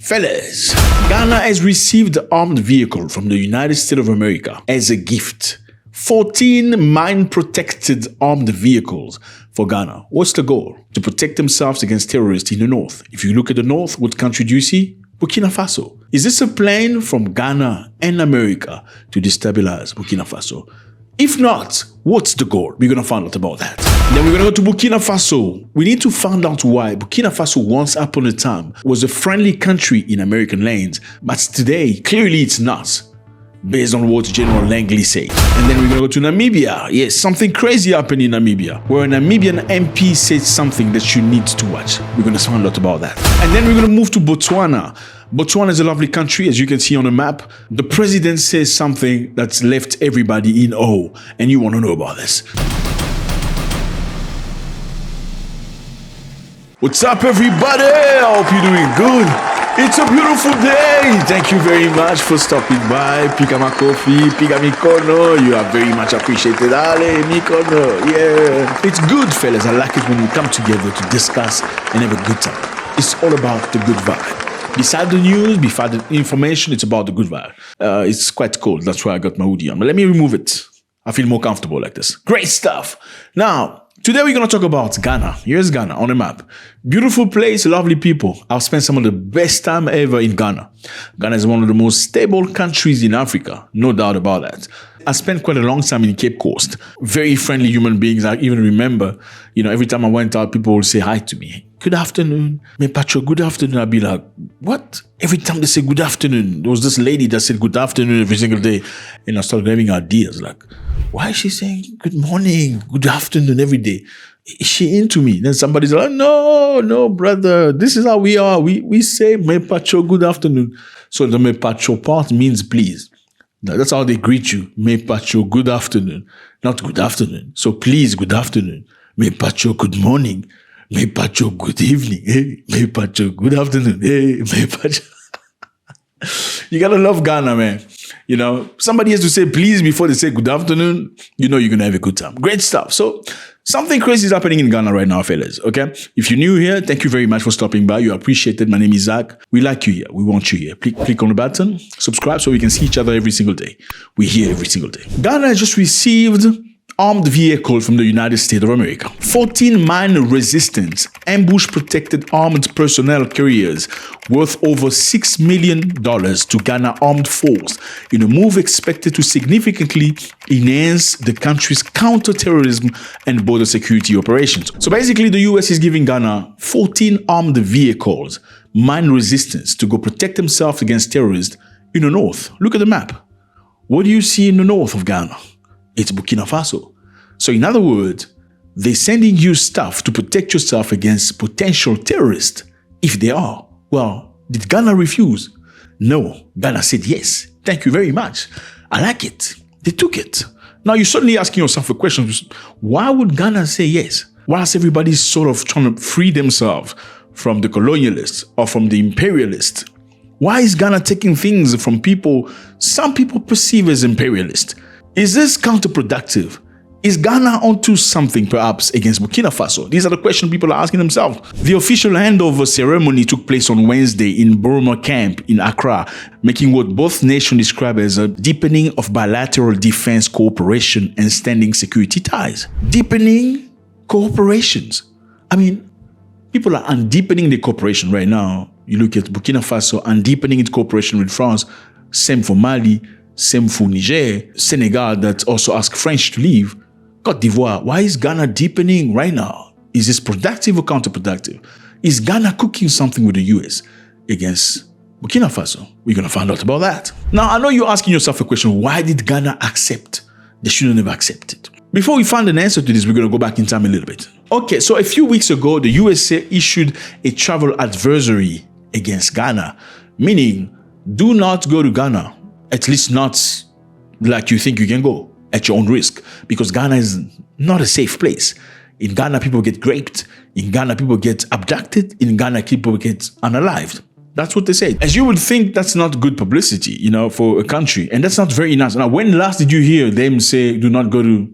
Fellas, Ghana has received the armed vehicle from the United States of America as a gift. 14 mine-protected armed vehicles for Ghana. What's the goal? To protect themselves against terrorists in the north. If you look at the north, what country do you see? Burkina Faso. Is this a plan from Ghana and America to destabilize Burkina Faso? If not, what's the goal? We're going to find out about that. Then we're going to go to Burkina Faso. We need to find out why Burkina Faso once upon a time was a friendly country in American lands, but today, clearly it's not, based on what General Langley said. And then we're going to go to Namibia. Yes, something crazy happened in Namibia, where a Namibian MP said something that you need to watch. We're going to find out about that. And then we're going to move to Botswana. Botswana is a lovely country, as you can see on the map. The president says something that's left everybody in awe, and you want to know about this. What's up, everybody? I hope you're doing good. It's a beautiful day. Thank you very much for stopping by. Piga my coffee, piga mi kono. You are very much appreciated. Ale, mi kono. Yeah. It's good, fellas. I like it when we come together to discuss and have a good time. It's all about the good vibe. Beside the news, beside the information, it's about the good vibe. It's quite cold. That's why I got my hoodie on. But let me remove it. I feel more comfortable like this. Great stuff. Now, today we're going to talk about Ghana. Here's Ghana on the map. Beautiful place, lovely people. I've spent some of the best time ever in Ghana. Ghana is one of the most stable countries in Africa. No doubt about that. I spent quite a long time in Cape Coast. Very friendly human beings. I even remember, every time I went out, people would say hi to me. Good afternoon. Me patro, good afternoon. I'd be like, what? Every time they say good afternoon, there was this lady that said good afternoon every single day. And I started having ideas like, why is she saying good morning, good afternoon every day? Is she into me? Then somebody's like, no, brother. This is how we are. We say me patro, good afternoon. So the me patro part means please. That's how they greet you. Me patro, good afternoon. Not good afternoon. So please, good afternoon. Me patro, good morning. Me patro, good evening. Hey, me patro, good afternoon. Hey, me patro. You gotta love Ghana, man. Somebody has to say please before they say good afternoon. You're gonna have a good time. Great stuff. So something crazy is happening in Ghana right now, fellas. Okay? If you're new here, thank you very much for stopping by. You appreciate it. My name is Zack. We like you here. We want you here. Click on the button, subscribe so we can see each other every single day. We're here every single day. Ghana has just received armed vehicle from the United States of America. 14 mine-resistant, ambush-protected armed personnel carriers worth over $6 million to Ghana Armed Force in a move expected to significantly enhance the country's counter-terrorism and border security operations. So basically, the US is giving Ghana 14 armed vehicles, mine-resistance, to go protect themselves against terrorists in the north. Look at the map. What do you see in the north of Ghana? It's Burkina Faso. So in other words, they're sending you stuff to protect yourself against potential terrorists. If they are, well, did Ghana refuse? No, Ghana said yes. Thank you very much. I like it. They took it. Now you're suddenly asking yourself a question. Why would Ghana say yes? Whilst everybody's sort of trying to free themselves from the colonialists or from the imperialists, why is Ghana taking things from people some people perceive as imperialist? Is this counterproductive? Is Ghana onto something perhaps against Burkina Faso? These are the questions people are asking themselves. The official handover ceremony took place on Wednesday in Burma camp in Accra, making what both nations describe as a deepening of bilateral defense cooperation and standing security ties. Deepening cooperations. I mean, people are undeepening the cooperation right now. You look at Burkina Faso undeepening its cooperation with France. Same for Mali. Same for Niger, Senegal that also asked French to leave. Côte d'Ivoire, why is Ghana deepening right now? Is this productive or counterproductive? Is Ghana cooking something with the US against Burkina Faso? We're going to find out about that. Now, I know you're asking yourself a question, why did Ghana accept? They shouldn't have accepted. Before we find an answer to this, we're going to go back in time a little bit. Okay, so a few weeks ago, the USA issued a travel advisory against Ghana, meaning do not go to Ghana. At least not like you think you can go at your own risk, because Ghana is not a safe place. In Ghana, people get raped. In Ghana, people get abducted. In Ghana, people get unalived. That's what they say. As you would think, that's not good publicity, for a country. And that's not very nice. Now, when last did you hear them say, do not go to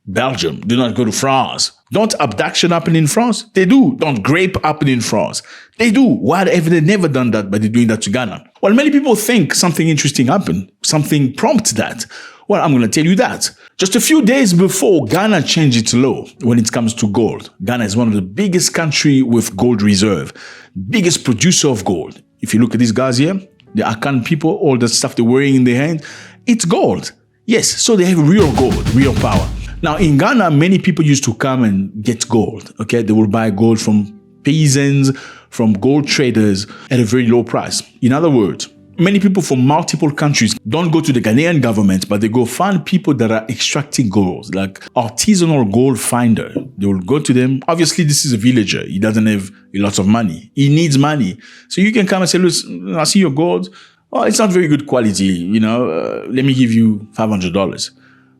Belgium. Do not go to France. Don't abduction happen in France? They do. Don't rape happen in France? They do. Why have they never done that, but they're doing that to Ghana? Well, many people think something interesting happened. Something prompted that. Well, I'm going to tell you that. Just a few days before Ghana changed its law when it comes to gold. Ghana is one of the biggest country with gold reserve. Biggest producer of gold. If you look at these guys here, the Akan people, all the stuff they're wearing in their hand, it's gold. Yes, so they have real gold, real power. Now, in Ghana, many people used to come and get gold, okay? They will buy gold from peasants, from gold traders at a very low price. In other words, many people from multiple countries don't go to the Ghanaian government, but they go find people that are extracting gold, like artisanal gold finder. They will go to them. Obviously, this is a villager. He doesn't have a lot of money. He needs money. So you can come and say, look, I see your gold. Oh, it's not very good quality. Let me give you $500.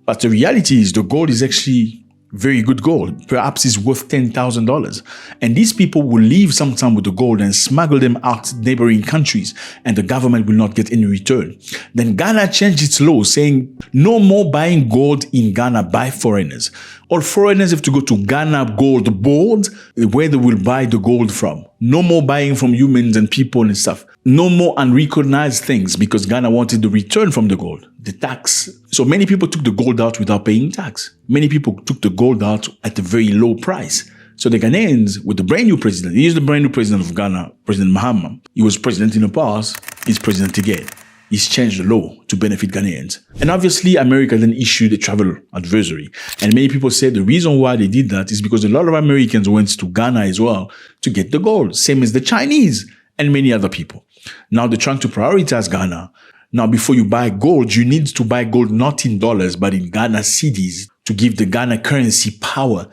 But the reality is the gold is actually very good gold. Perhaps it's worth $10,000. And these people will leave sometime with the gold and smuggle them out to neighboring countries, and the government will not get any return. Then Ghana changed its law saying no more buying gold in Ghana by foreigners. All foreigners have to go to Ghana Gold Board where they will buy the gold from. No more buying from humans and people and stuff. No more unrecognized things because Ghana wanted the return from the gold, the tax. So many people took the gold out without paying tax. Many people took the gold out at a very low price. So the Ghanaians, with the brand new president, he is the brand new president of Ghana, President Mahama. He was president in the past, he's president again. He's changed the law to benefit Ghanaians. And obviously, America then issued a travel advisory. And many people said the reason why they did that is because a lot of Americans went to Ghana as well to get the gold, same as the Chinese and many other people. Now they're trying to prioritize Ghana. Now, before you buy gold, you need to buy gold not in dollars, but in Ghana cedis to give the Ghana currency power.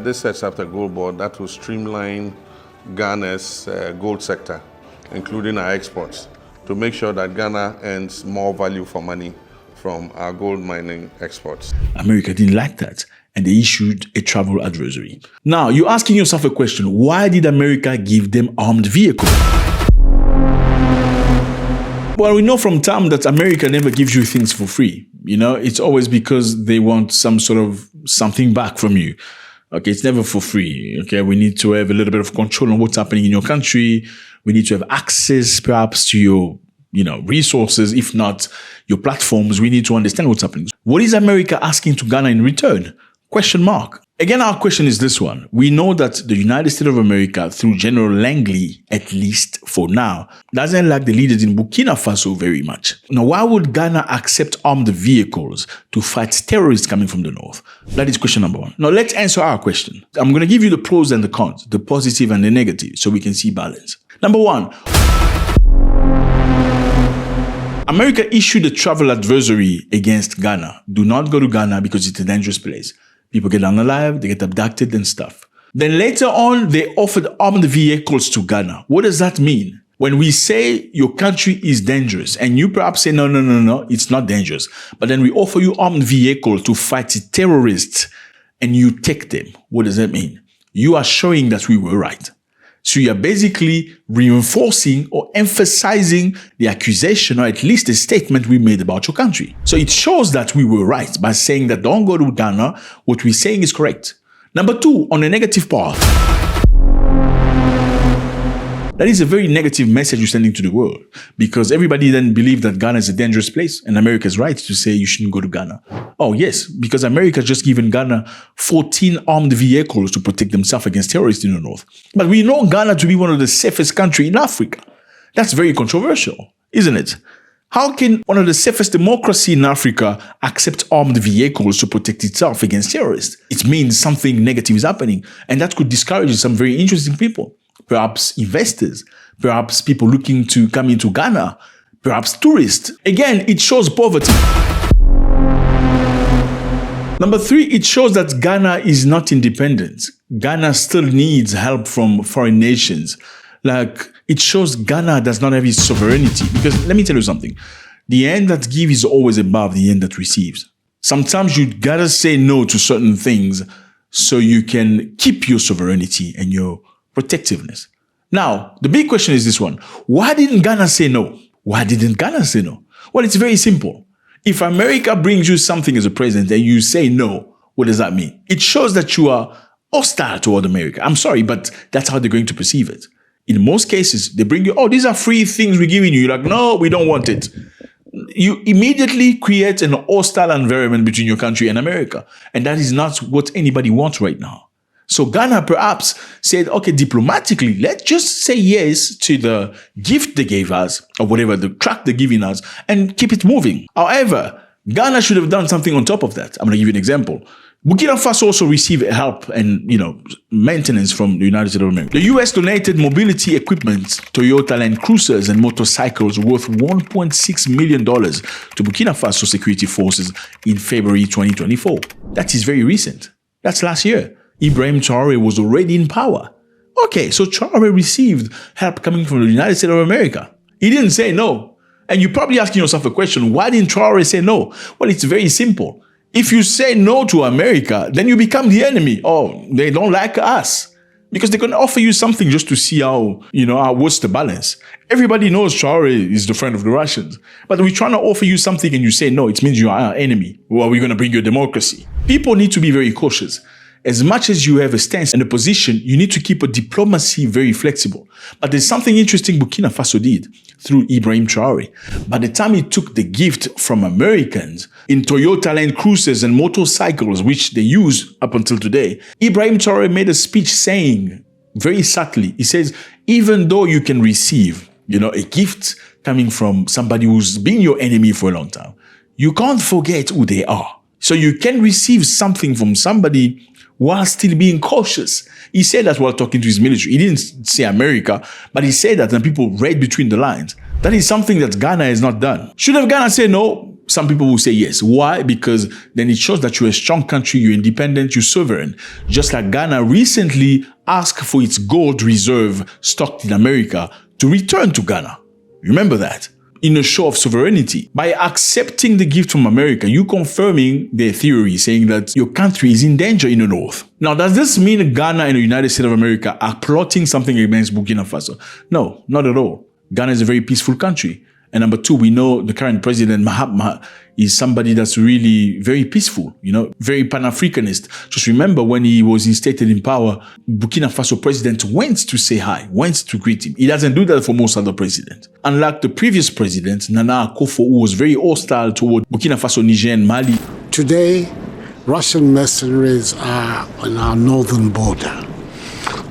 This sets up a gold board that will streamline Ghana's gold sector, including our exports, to make sure that Ghana earns more value for money from our gold mining exports. America didn't like that, and they issued a travel advisory. Now, you're asking yourself a question. Why did America give them armed vehicles? Well, we know from time that America never gives you things for free. It's always because they want some sort of something back from you. Okay, it's never for free. Okay, we need to have a little bit of control on what's happening in your country. We need to have access perhaps to your, resources, if not your platforms. We need to understand what's happening. What is America asking to Ghana in return? Question mark. Again, our question is this one. We know that the United States of America, through General Langley, at least for now, doesn't like the leaders in Burkina Faso very much. Now, why would Ghana accept armed vehicles to fight terrorists coming from the north? That is question number one. Now, let's answer our question. I'm going to give you the pros and the cons, the positive and the negative, so we can see balance. Number one, America issued a travel advisory against Ghana. Do not go to Ghana because it's a dangerous place. People get unalive, they get abducted and stuff. Then later on, they offered armed vehicles to Ghana. What does that mean? When we say your country is dangerous and you perhaps say, no, it's not dangerous. But then we offer you armed vehicles to fight terrorists and you take them. What does that mean? You are showing that we were right. So you are basically reinforcing or emphasizing the accusation, or at least the statement we made about your country. So it shows that we were right by saying that don't go to Ghana. What we're saying is correct. Number two, on the negative part, that is a very negative message you're sending to the world, because everybody then believes that Ghana is a dangerous place and America is right to say you shouldn't go to Ghana. Oh, yes, because America has just given Ghana 14 armed vehicles to protect themselves against terrorists in the north. But we know Ghana to be one of the safest countries in Africa. That's very controversial, isn't it? How can one of the safest democracies in Africa accept armed vehicles to protect itself against terrorists? It means something negative is happening, and that could discourage some very interesting people. Perhaps investors, perhaps people looking to come into Ghana, perhaps tourists. Again, it shows poverty. Number three, it shows that Ghana is not independent. Ghana still needs help from foreign nations. Like, it shows Ghana does not have its sovereignty. Because let me tell you something. The hand that gives is always above the hand that receives. Sometimes you gotta say no to certain things so you can keep your sovereignty and your protectiveness. Now, the big question is this one. Why didn't Ghana say no? Why didn't Ghana say no? Well, it's very simple. If America brings you something as a president and you say no, What does that mean? It shows that you are hostile toward America. I'm sorry, but that's how they're going to perceive it. In most cases, they bring you, oh, these are free things we're giving you. You're like, no, we don't want it. You immediately create an hostile environment between your country and America. And that is not what anybody wants right now. So Ghana perhaps said, okay, diplomatically, let's just say yes to the gift they gave us, or whatever, the track they're giving us, and keep it moving. However, Ghana should have done something on top of that. I'm going to give you an example. Burkina Faso also received help and, maintenance from the United States of America. The U.S. donated mobility equipment, Toyota Land Cruisers and motorcycles worth $1.6 million to Burkina Faso security forces in February 2024. That is very recent. That's last year. Ibrahim Traoré was already in power. Okay, so Traoré received help coming from the United States of America. He didn't say no. And you're probably asking yourself a question, why didn't Traoré say no? Well, it's very simple. If you say no to America, then you become the enemy. Oh, they don't like us. Because they're going to offer you something just to see what's the balance. Everybody knows Traoré is the friend of the Russians. But we're trying to offer you something and you say no, it means you are our enemy. Well, we're going to bring you democracy. People need to be very cautious. As much as you have a stance and a position, you need to keep a diplomacy very flexible. But there's something interesting Burkina Faso did through Ibrahim Traoré. By the time he took the gift from Americans in Toyota Land Cruisers and motorcycles, which they use up until today, Ibrahim Traoré made a speech saying, very subtly, he says, even though you can receive, a gift coming from somebody who's been your enemy for a long time, you can't forget who they are. So you can receive something from somebody while still being cautious. He said that while talking to his military. He didn't say America, but he said that and people read between the lines. That is something that Ghana has not done. Should have Ghana said no? Some people will say yes. Why? Because then it shows that you're a strong country, you're independent, you're sovereign. Just like Ghana recently asked for its gold reserve stocked in America to return to Ghana. Remember that? In a show of sovereignty. By accepting the gift from America, you confirming their theory, saying that your country is in danger in the north. Now, does this mean Ghana and the United States of America are plotting something against Burkina Faso? No, not at all. Ghana is a very peaceful country. And number two, we know the current president, Mahatma, is somebody that's really very peaceful, very Pan-Africanist. Just remember when he was instated in power, Burkina Faso president went to say hi, went to greet him. He doesn't do that for most other presidents. Unlike the previous president, Nana Akufo, who was very hostile toward Burkina Faso, Niger, and Mali. Today, Russian mercenaries are on our northern border.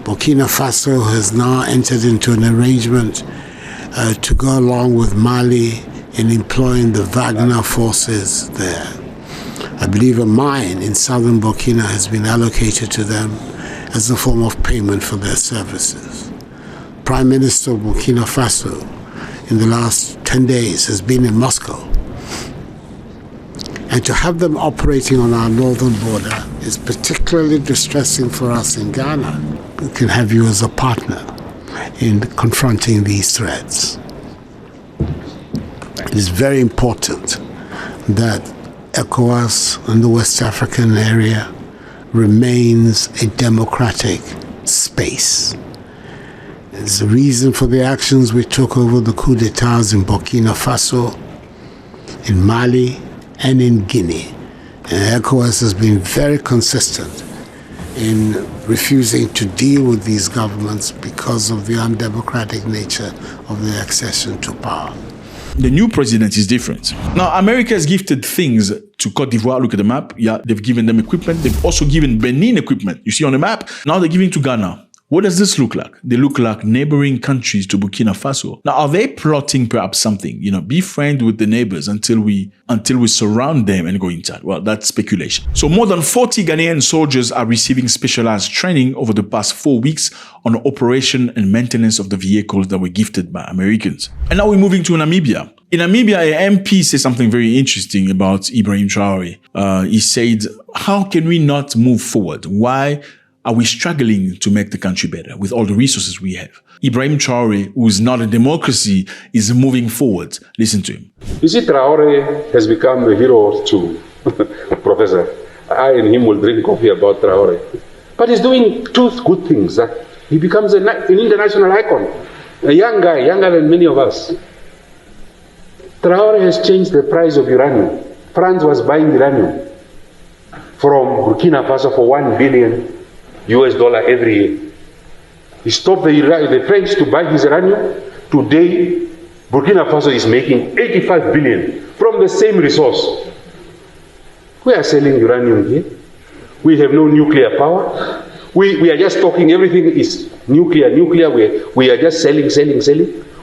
Burkina Faso has now entered into an arrangement to go along with Mali in employing the Wagner forces there. I believe a mine in southern Burkina has been allocated to them as a form of payment for their services. Prime Minister of Burkina Faso in the last 10 days has been in Moscow. And to have them operating on our northern border is particularly distressing for us in Ghana. We can have you as a partner in confronting these threats. It is very important that ECOWAS and the West African area remains a democratic space. It's the reason for the actions we took over the coup d'etats in Burkina Faso, in Mali, and in Guinea. And ECOWAS has been very consistent in refusing to deal with these governments because of the undemocratic nature of their accession to power. The new president is different. Now, America has gifted things to Cote d'Ivoire. Look at the map. Yeah, they've given them equipment. They've also given Benin equipment. You see on the map? Now they're giving to Ghana. What does this look like? They look like neighboring countries to Burkina Faso. Now, are they plotting perhaps something? Be friends with the neighbors until we surround them and go inside. Well, that's speculation. So more than 40 Ghanaian soldiers are receiving specialized training over the past 4 weeks on the operation and maintenance of the vehicles that were gifted by Americans. And now we're moving to Namibia. In Namibia, an MP said something very interesting about Ibrahim Traoré. He said, how can we not move forward? Why are we struggling to make the country better with all the resources we have? Ibrahim Traoré, who is not a democracy, is moving forward. Listen to him. You see, Traoré has become a hero too, Professor. I and him will drink coffee about Traoré. But he's doing two good things. He becomes an international icon, a young guy, younger than many of us. Traoré has changed the price of uranium. France was buying uranium from Burkina Faso for $1 billion every year. He stopped the French to buy his uranium. Today, Burkina Faso is making 85 billion from the same resource. We are selling uranium here. We have no nuclear power. We are just talking, everything is nuclear. We are just selling.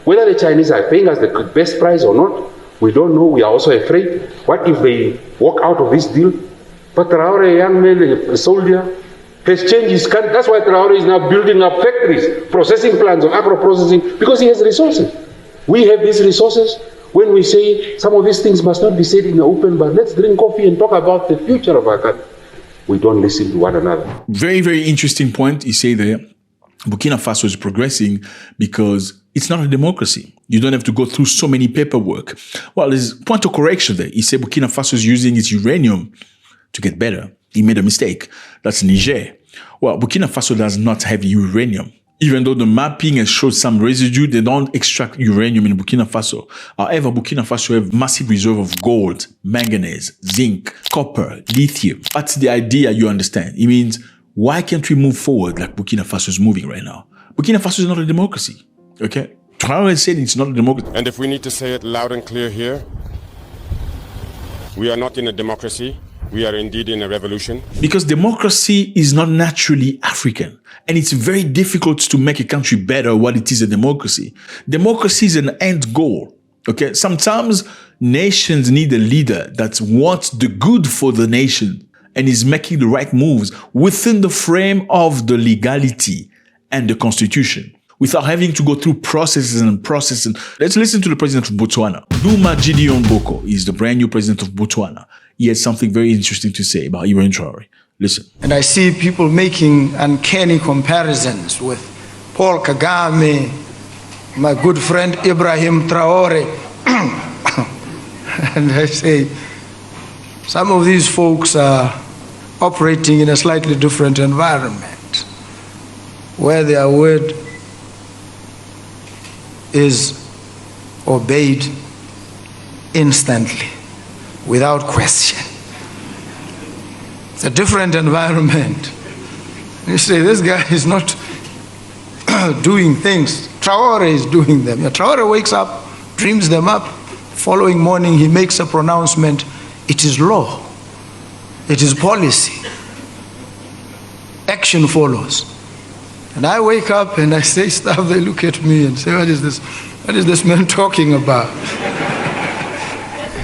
Whether the Chinese are paying us the best price or not, we don't know. We are also afraid. What if they walk out of this deal? But Traoré, a young man, a soldier, has changed his country. That's why Traoré is now building up factories, processing plants of agro-processing, because he has resources. We have these resources. When we say some of these things must not be said in the open, but let's drink coffee and talk about the future of our country, we don't listen to one another. Very, very interesting point you say there. Burkina Faso is progressing because it's not a democracy. You don't have to go through so many paperwork. Well, there's a point of correction there. He said Burkina Faso is using its uranium to get better. He made a mistake. That's Niger. Well, Burkina Faso does not have uranium. Even though the mapping has showed some residue, they don't extract uranium in Burkina Faso. However, Burkina Faso have massive reserve of gold, manganese, zinc, copper, lithium. That's the idea, you understand. It means, why can't we move forward like Burkina Faso is moving right now? Burkina Faso is not a democracy, okay? Traoré said it's not a democracy. And if we need to say it loud and clear here, we are not in a democracy. We are indeed in a revolution. Because democracy is not naturally African. And it's very difficult to make a country better what it is a democracy. Democracy is an end goal. Okay? Sometimes nations need a leader that wants the good for the nation and is making the right moves within the frame of the legality and the constitution, without having to go through processes. Let's listen to the president of Botswana. Duma Gideon Boko is the brand new president of Botswana. He has something very interesting to say about Ibrahim Traoré. Listen. And I see people making uncanny comparisons with Paul Kagame, my good friend Ibrahim Traoré. And I say, some of these folks are operating in a slightly different environment, where their word is obeyed instantly, without question. It's a different environment. You say, this guy is not doing things. Traoré is doing them. Traoré wakes up, dreams them up. Following morning, he makes a pronouncement. It is law. It is policy. Action follows. And I wake up and I say stuff, they look at me and say, what is this man talking about?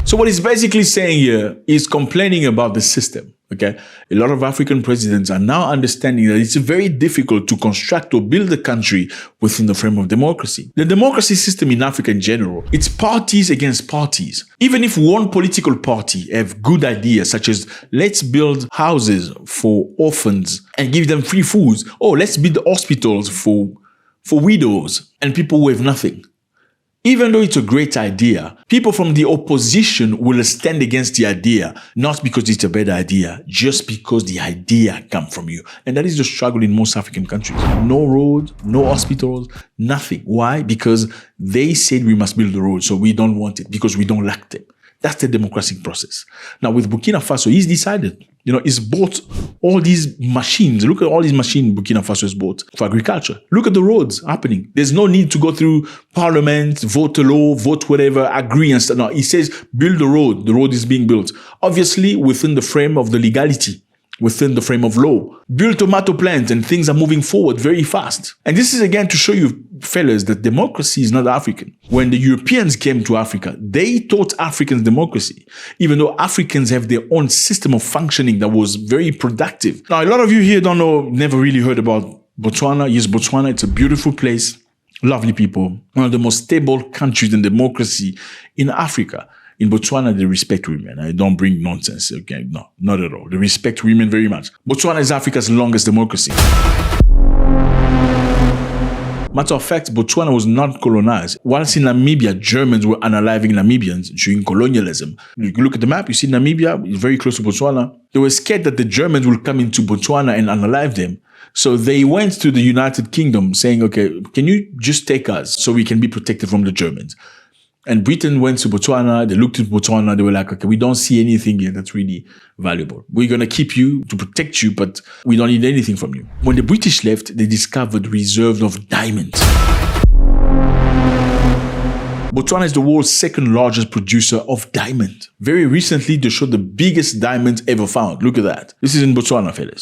So what he's basically saying here is complaining about the system, okay? A lot of African presidents are now understanding that it's very difficult to construct or build a country within the frame of democracy. The democracy system in Africa in general, it's parties against parties. Even if one political party have good ideas, such as let's build houses for orphans and give them free foods, or let's build hospitals for widows and people who have nothing. Even though it's a great idea, people from the opposition will stand against the idea, not because it's a bad idea, just because the idea comes from you. And that is the struggle in most African countries. No roads, no hospitals, nothing. Why? Because they said we must build the road, so we don't want it, because we don't like them. That's the democratic process. Now with Burkina Faso, he's decided, he's bought all these machines. Look at all these machines Burkina Faso has bought for agriculture. Look at the roads happening. There's no need to go through parliament, vote a law, vote whatever, agree and stuff. No, he says, build the road. The road is being built. Obviously, within the frame of the legality, within the frame of law. Build tomato plants and things are moving forward very fast. And this is again to show you, fellas, that democracy is not African. When the Europeans came to Africa, they taught Africans democracy, even though Africans have their own system of functioning that was very productive. Now, a lot of you here don't know, never really heard about Botswana. Yes, Botswana, it's a beautiful place, lovely people, one of the most stable countries in democracy in Africa. In Botswana, they respect women. I don't bring nonsense, okay? No, not at all. They respect women very much. Botswana is Africa's longest democracy. Matter of fact, Botswana was not colonized. Whilst in Namibia, Germans were unaliving Namibians during colonialism. You look at the map, you see Namibia, it's very close to Botswana. They were scared that the Germans will come into Botswana and unalive them. So they went to the United Kingdom saying, okay, can you just take us so we can be protected from the Germans? And Britain went to Botswana, they looked at Botswana, they were like, okay, we don't see anything here that's really valuable. We're going to keep you to protect you, but we don't need anything from you. When the British left, they discovered reserves of diamonds. Botswana is the world's second largest producer of diamond. Very recently, they showed the biggest diamond ever found. Look at that. This is in Botswana, fellas.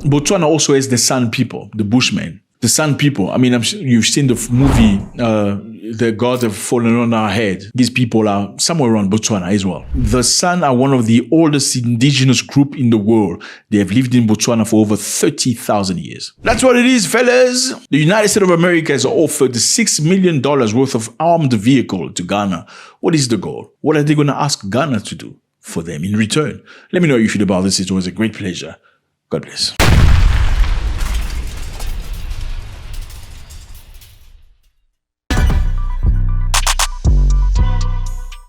Botswana also has the San people, the Bushmen. The San people, I mean, I'm sure you've seen the movie, The Gods Have Fallen on Our Head. These people are somewhere around Botswana as well. The San are one of the oldest indigenous group in the world. They have lived in Botswana for over 30,000 years. That's what it is, fellas. The United States of America has offered $6 million worth of armed vehicle to Ghana. What is the goal? What are they going to ask Ghana to do for them in return? Let me know how you feel about this. It was a great pleasure. God bless.